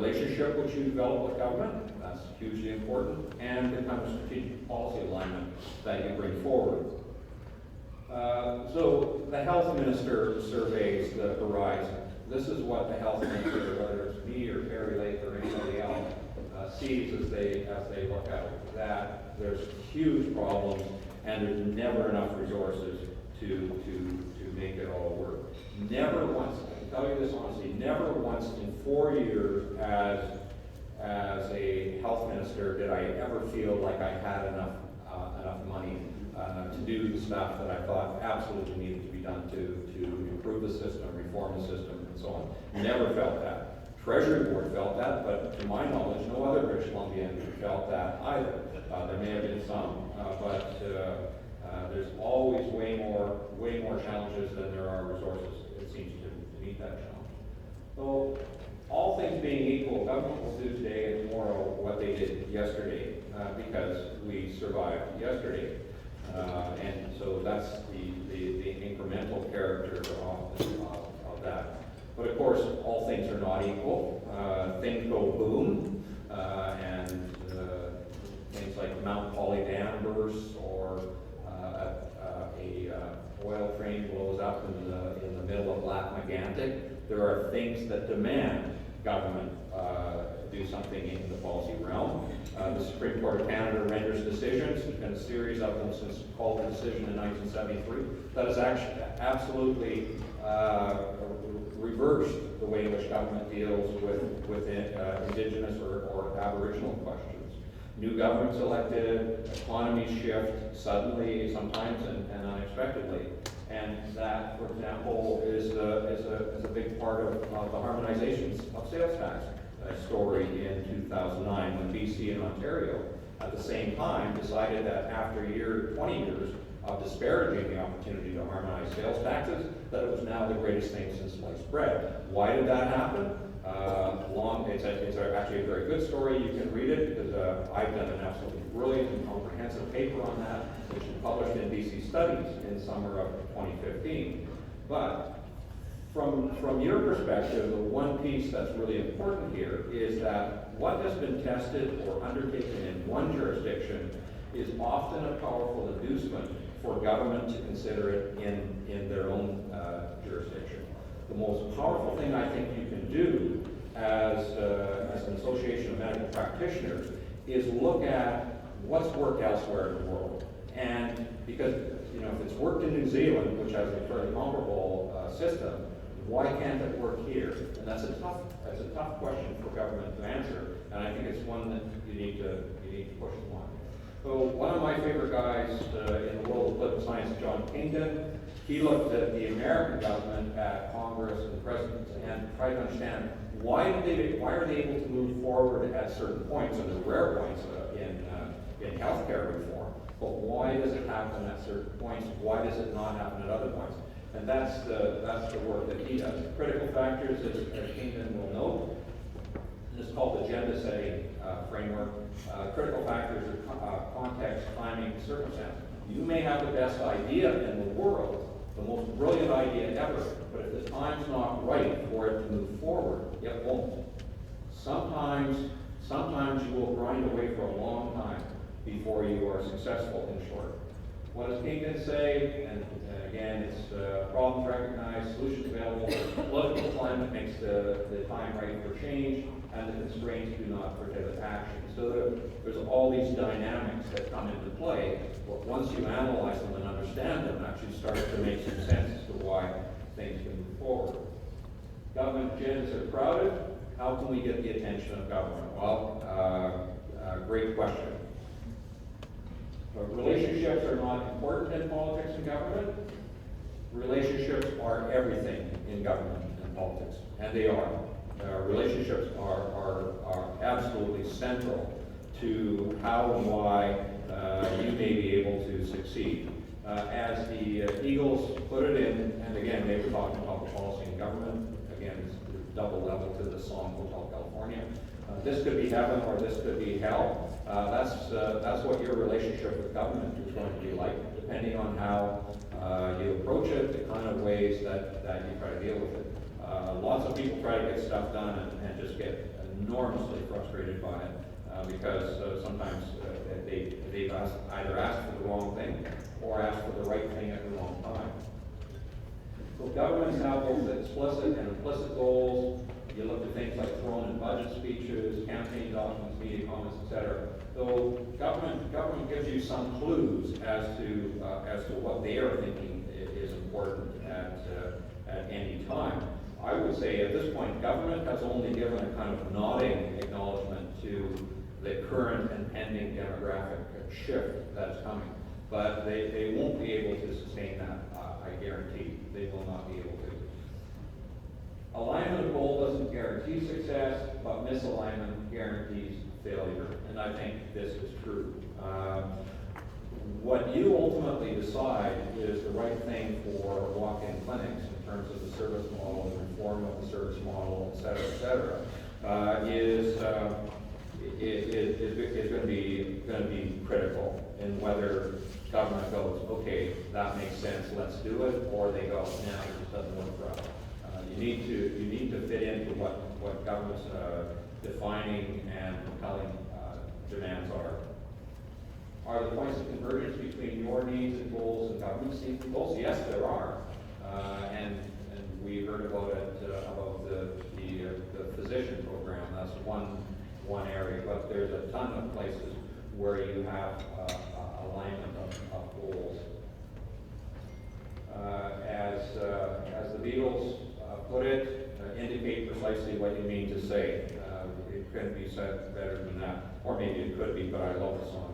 relationship which you develop with government, that's hugely important, and the kind of strategic policy alignment that you bring forward. So the health minister surveys the horizon. This is what the health minister, whether it's me or Terry Lake or anybody else, sees as they look at that. There's huge problems, and there's never enough resources to make it all work. Never once, I can tell you this honestly, never once in 4 years as a health minister did I ever feel like I had enough money to do the stuff that I thought absolutely needed to be done to improve the system, reform the system, and so on. Never felt that. Treasury Board felt that, but to my knowledge, no other British Columbian felt that either. There may have been some, but there's always way more challenges than there are resources, it seems, to meet that challenge. So, all things being equal, government will do today and tomorrow what they did yesterday, because we survived yesterday. And so that's the incremental character of that. But of course, all things are not equal. Things go boom, and things like Mount Poly Dam bursts, or a oil train blows up in the middle of Lac-Mégantic. There are things that demand government do something in the policy realm. The Supreme Court of Canada renders decisions. There's been a series of them since the Walkin decision in 1973 that has actually absolutely reversed the way in which government deals with Indigenous or Aboriginal questions. New governments elected, economies shift suddenly sometimes and unexpectedly. And that, for example, is a big part of the harmonizations of sales tax story in 2009, when BC and Ontario at the same time decided that after 20 years of disparaging the opportunity to harmonize sales taxes, that it was now the greatest thing since sliced bread. Why did that happen? It's actually a very good story. You can read it, because I've done an absolutely brilliant and comprehensive paper on that, which is published in BC Studies in summer of 2015. But from your perspective, the one piece that's really important here is that what has been tested or undertaken in one jurisdiction is often a powerful inducement for government to consider it in their own jurisdiction. The most powerful thing I think you can do as an association of medical practitioners is look at what's worked elsewhere in the world. And because, if it's worked in New Zealand, which has a fairly comparable system, why can't it work here? And that's a tough question for government to answer, and I think it's one that you need to push them on. So one of my favorite guys in the world of political science, John Kingdon, he looked at the American government, at Congress and the President, and tried to understand why are they able to move forward at certain points, and the rare points in healthcare reform, but why does it happen at certain points? Why does it not happen at other points? And that's the work that he does. Critical factors, as Kingdon will note, this is called agenda setting framework. Critical factors are context, timing, circumstance. You may have the best idea in the world, the most brilliant idea ever, but if the time's not right for it to move forward, it won't. Sometimes you will grind away for a long time before you are successful, in short. What does Kingdon say? And again, it's problems recognized, solutions available. Political climate makes the time right for change, and the constraints do not prohibit action. So there's all these dynamics that come into play, but once you analyze them and understand them, actually start to make some sense as to why things can move forward. Government agendas are crowded. How can we get the attention of government? Well, great question. Relationships are not important in politics and government. Relationships are everything in government and politics, and they are. Relationships are absolutely central to how and why you may be able to succeed. As the Eagles put it in, and again, they were talking about the policy and government. Again, it's double level to the song Hotel California. This could be heaven or this could be hell. That's what your relationship with government is going to be like, depending on how you approach it, the kind of ways that you try to deal with it. Lots of people try to get stuff done and just get enormously frustrated by it because sometimes they've either asked for the wrong thing or asked for the right thing at the wrong time. So governments have both explicit and implicit goals. You look at things like thrown in budget speeches, campaign documents, media comments, etc. So government gives you some clues as to what they are thinking is important at any time. I would say at this point, government has only given a kind of nodding acknowledgement to the current and pending demographic shift that's coming. But they won't be able to sustain that, I guarantee. They will not be able to. Alignment of goal doesn't guarantee success, but misalignment guarantees failure. And I think this is true. What you ultimately decide is the right thing for walk-in clinics in terms of the service model, the reform of the service model, et cetera, is going to be critical in whether government goes, okay, that makes sense, let's do it, or they go, nah, it just doesn't work for us. You need to fit into what government's defining and compelling demands are. Are there points of convergence between your needs and goals and government's needs and goals? Yes, there are. And we heard about it, about the physician program. That's one area, but there's a ton of places where you have alignment of goals. As the Beatles put it, indicate precisely what you mean to say. It couldn't be said better than that. Or maybe it could be, but I love the song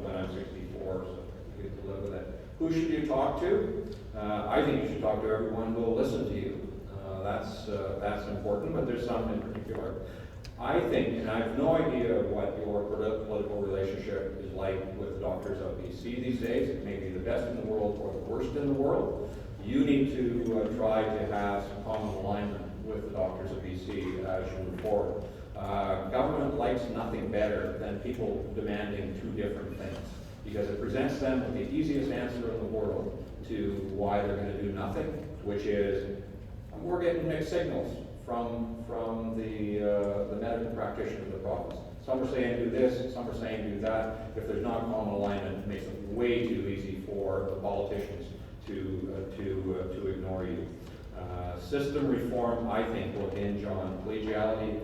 when I'm 64, so you get to live with it. Who should you talk to? I think you should talk to everyone who will listen to you. That's important, but there's some in particular. I think, and I have no idea what your political relationship is like with the doctors of BC these days. It may be the best in the world or the worst in the world. You need to try to have some common alignment with the doctors of BC as you move forward. Government likes nothing better than people demanding two different things, because it presents them with the easiest answer in the world to why they're going to do nothing, which is, we're getting mixed signals from the medical practitioner of the province. Some are saying do this, some are saying do that. If there's not common alignment, it makes it way too easy for the politicians to ignore you. System reform, I think, will hinge on collegiality,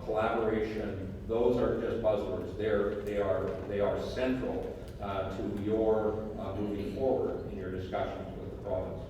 collaboration. Those are just buzzwords. They are central to your moving forward in your discussions with the province.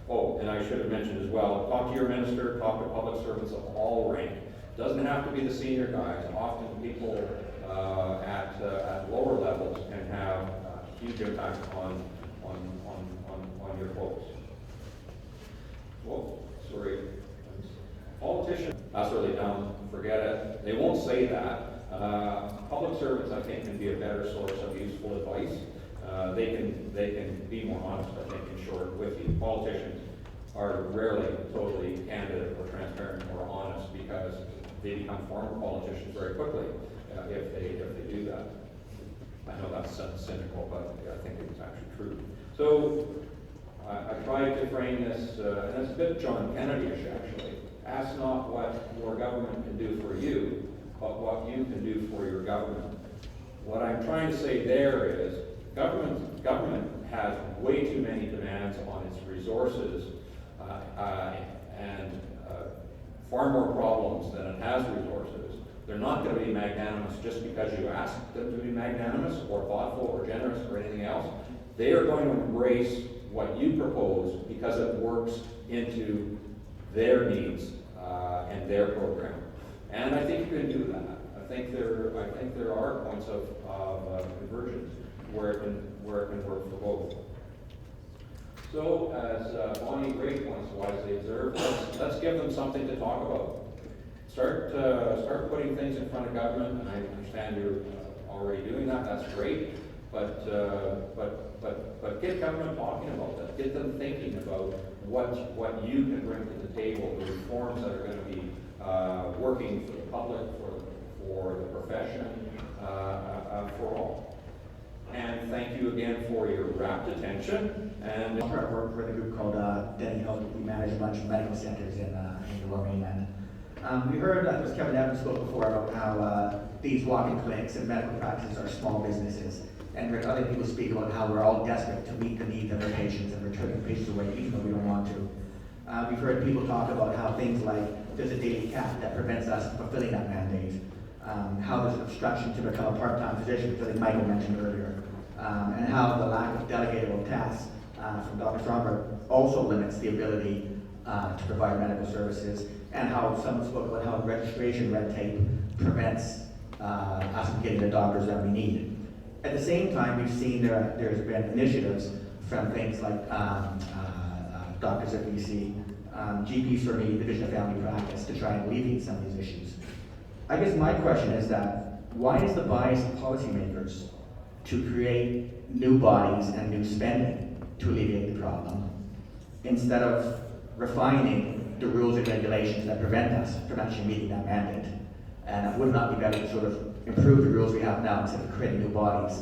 Oh, and I should have mentioned as well, talk to your minister, talk to public servants of all rank. Doesn't have to be the senior guys. Often people at lower levels can have huge impact on your folks. Whoa, sorry. Politicians, that's really dumb, forget it. They won't say that. Public servants, I think, can be a better source of useful advice. They can be more honest, I think, in short, with you. Politicians are rarely totally candid or transparent or honest because they become former politicians very quickly if they do that. I know that's cynical, but I think it's actually true. So I tried to frame this, and it's a bit John Kennedy-ish actually. Ask not what your government can do for you, but what you can do for your government. What I'm trying to say there is government has way too many demands on its resources and far more problems than it has resources. They're not going to be magnanimous just because you ask them to be magnanimous or thoughtful or generous or anything else. They are going to embrace what you propose because it works into their needs and their program. And I think you can do that. I think there are points of convergence where it can work for both. So, as Bonnie Gray once wisely observed, let's give them something to talk about. Start putting things in front of government, and I understand you're already doing that. That's great, but get government talking about that. Get them thinking about what you can bring to the table, the reforms that are going to be working for the public, for the profession, for all. and thank you again for your rapt attention. And I work with a group called Denny Health. We manage a bunch of medical centers in the Lower Mainland. We heard that Kevin Abbott spoke before about how these walk-in clinics and medical practices are small businesses. And we heard other people speak about how we're all desperate to meet the needs of our patients and we're turning patients away even though we don't want to. We've heard people talk about how things like there's a daily cap that prevents us from fulfilling that mandate. How there's an obstruction to become a part-time physician, which I think Michael mentioned earlier. And how the lack of delegatable tasks from Dr. Stromberg also limits the ability to provide medical services, and how someone spoke about how registration red tape prevents us from getting the doctors that we need. At the same time, we've seen there's been initiatives from things like doctors at BC, GPs for me, Division of Family Practice, to try and alleviate some of these issues. I guess my question is that, why is the bias of policymakers to create new bodies and new spending to alleviate the problem, instead of refining the rules and regulations that prevent us from actually meeting that mandate? And would it not be better to sort of improve the rules we have now instead of creating new bodies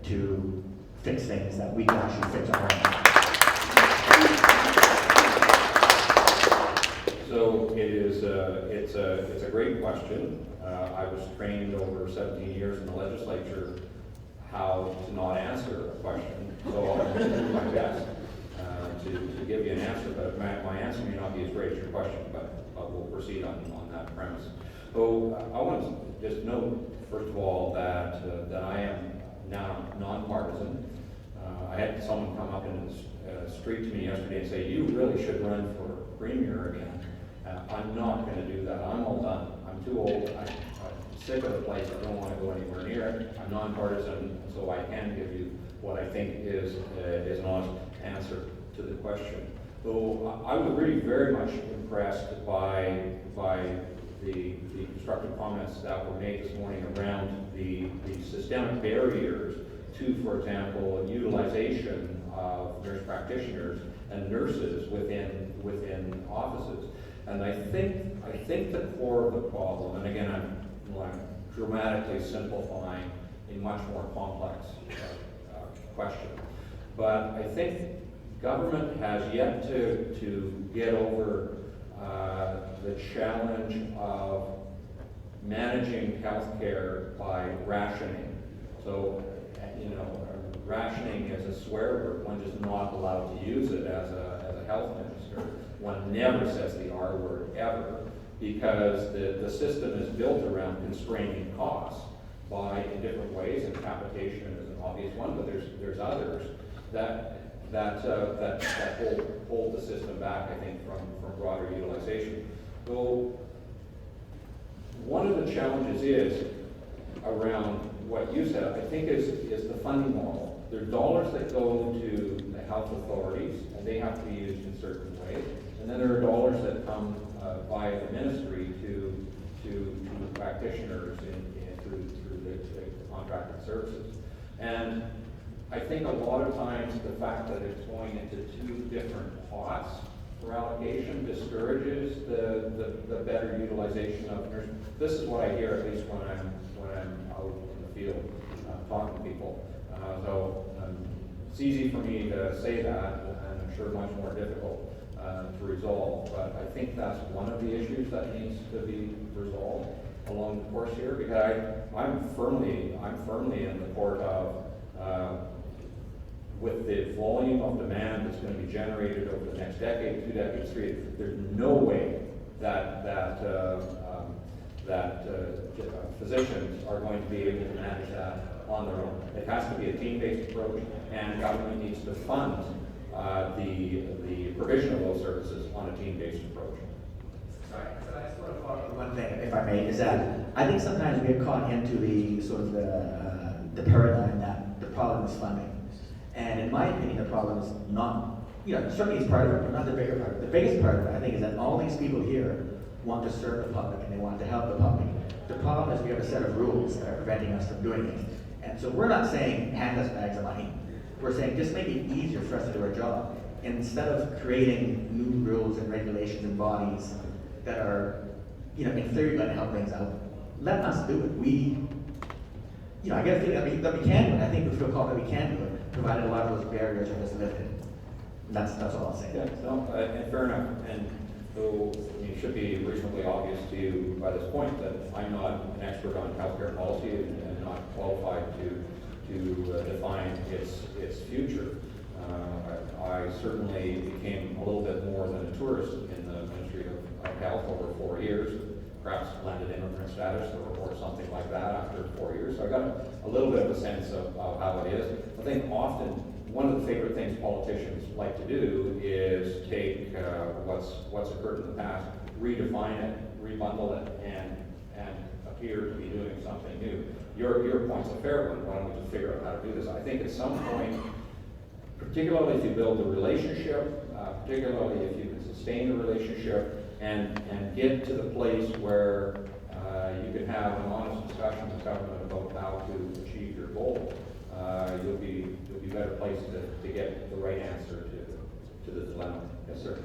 to fix things that we can actually fix our own? So it's a great question. I was trained over 17 years in the legislature how to not answer a question, so I'll do my best to give you an answer, but my answer may not be as great as your question, but we'll proceed on that premise. So I want to just note, first of all, that I am now nonpartisan. I had someone come up in the street to me yesterday and say, "You really should run for premier again." I'm not going to do that. I'm all done. I'm too old. I'm sick of the place. I don't want to go anywhere near it. I'm nonpartisan, so I can give you what I think is an honest answer to the question. So I was really very much impressed by the constructive comments that were made this morning around the systemic barriers to, for example, utilization of nurse practitioners and nurses within offices. And I think the core of the problem, and again, I'm dramatically simplifying a much more complex question, but I think government has yet to get over the challenge of managing healthcare by rationing. So, rationing is a swear word. One is not allowed to use it as a health minister. One never says the R word ever, because the system is built around constraining costs in different ways, and capitation is an obvious one, but there's others that hold the system back, I think, from broader utilization. So one of the challenges is around what you said, I think, is the funding model. There are dollars that go to the health authorities, and they have to be used in certain ways. And then there are dollars that come via the ministry to practitioners through the contracted services. And I think a lot of times the fact that it's going into two different pots for allocation discourages the better utilization of nurses. This is what I hear, at least when I'm out in the field talking to people. So it's easy for me to say that, and I'm sure much more difficult to resolve. But I think that's one of the issues that needs to be resolved along the course here, because I'm firmly in the court of with the volume of demand that's going to be generated over the next decade, 2 decades, 3, there's no way that physicians are going to be able to manage that on their own. It has to be a team-based approach, and government needs to fund the provision of those services on a team-based approach. Sorry, so I just want to follow up on one thing, if I may, is that I think sometimes we get caught into the sort of the paradigm that the problem is funding. And in my opinion, the problem is not, certainly it's part of it, but not the bigger part. The biggest part of it, I think, is that all these people here want to serve the public and they want to help the public. The problem is we have a set of rules that are preventing us from doing it. And so we're not saying hand us bags of money. We're saying just make it easier for us to do our job. Instead of creating new rules and regulations and bodies that are, in theory going to help things out, let us do it. I guess that we can do it. I think we feel confident we can do it, provided a lot of those barriers are just lifted. That's all I'll say. Yeah, no, and fair enough. And so it should be reasonably obvious to you by this point that I'm not an expert on healthcare policy and not qualified to define its future. I certainly became a little bit more than a tourist in the Ministry of Health over 4 years, perhaps landed immigrant status or something like that after 4 years. So I got a little bit of a sense of how it is. I think often one of the favorite things politicians like to do is take what's occurred in the past, redefine it, rebundle it, and appear to be doing something new. Your point's a fair one. Why don't we just figure out how to do this? I think at some point, particularly if you build a relationship, particularly if you can sustain the relationship and get to the place where you can have an honest discussion with government about how to achieve your goal, you'll be better placed to get the right answer to the dilemma. Yes, sir.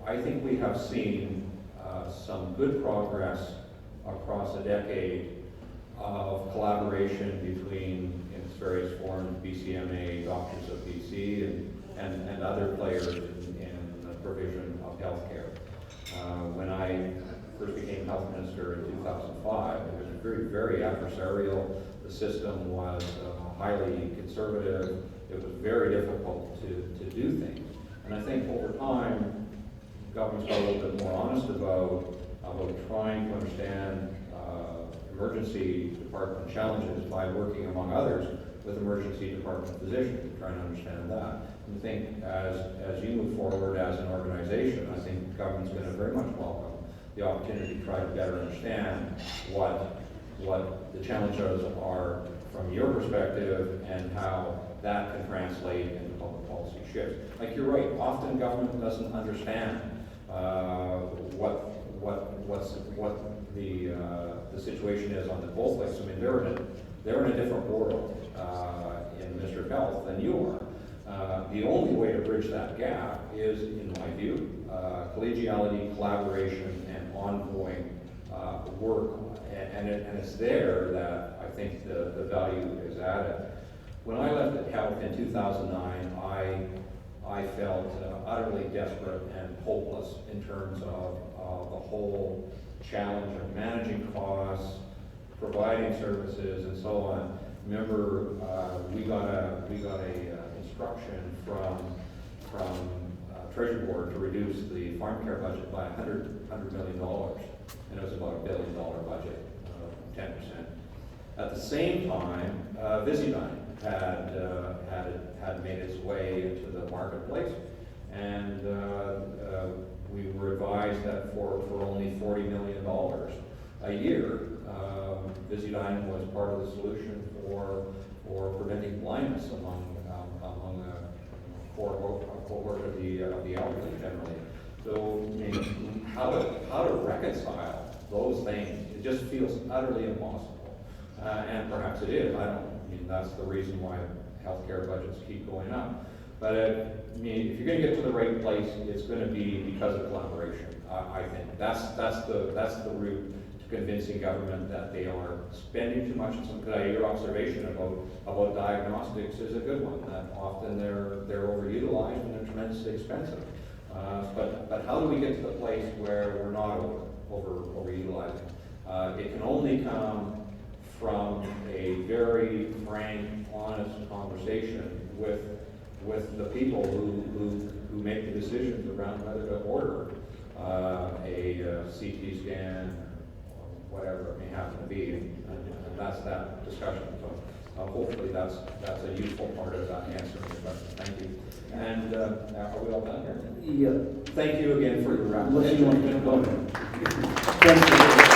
I think we have seen some good progress across a decade of collaboration between its various forms, BCMA, Doctors of BC, and other players in the provision of healthcare. When I first became health minister in 2005, it was very, very adversarial. The system was highly conservative. It was very difficult to do things. And I think over time, government's got a little bit more honest about trying to understand emergency department challenges by working, among others, with emergency department physicians and trying to understand that. And I think as you move forward as an organization, I think government's going to very much welcome the opportunity to try to better understand what the challenges are from your perspective and how that can translate into public policy shifts. Like you're right, often government doesn't understand what the situation is on the both places. I mean, they're in a different world in the Ministry of Health than you are. The only way to bridge that gap is, in my view, collegiality, collaboration, and ongoing work. And it's there that I think the value is added. When I left at Health in 2009, I felt utterly desperate and hopeless in terms of the whole challenge of managing costs, providing services, and so on. Remember, we got a instruction from Treasury Board to reduce the farm care budget by $100 million, and it was about $1 billion budget, 10%. At the same time, Visidyne had made its way into the marketplace, and we were advised that for only $40 million a year, Visidyne was part of the solution for preventing blindness among a cohort of the elderly generally. So, I mean, how to reconcile those things? It just feels utterly impossible. And perhaps it is. I mean, that's the reason why healthcare budgets keep going up. But I mean, if you're going to get to the right place, it's going to be because of collaboration. I think that's the route to convincing government that they are spending too much. Your observation about diagnostics is a good one. That often they're overutilized and they're tremendously expensive. But how do we get to the place where we're not overutilizing? It can only come from a very frank, honest conversation with the people who make the decisions around whether to order a CT scan or whatever it may happen to be, and that's that discussion. So hopefully that's a useful part of that answering your question. Thank you. And are we all done here? Yeah. Thank you again for your Unless you want to rapid. Thank you.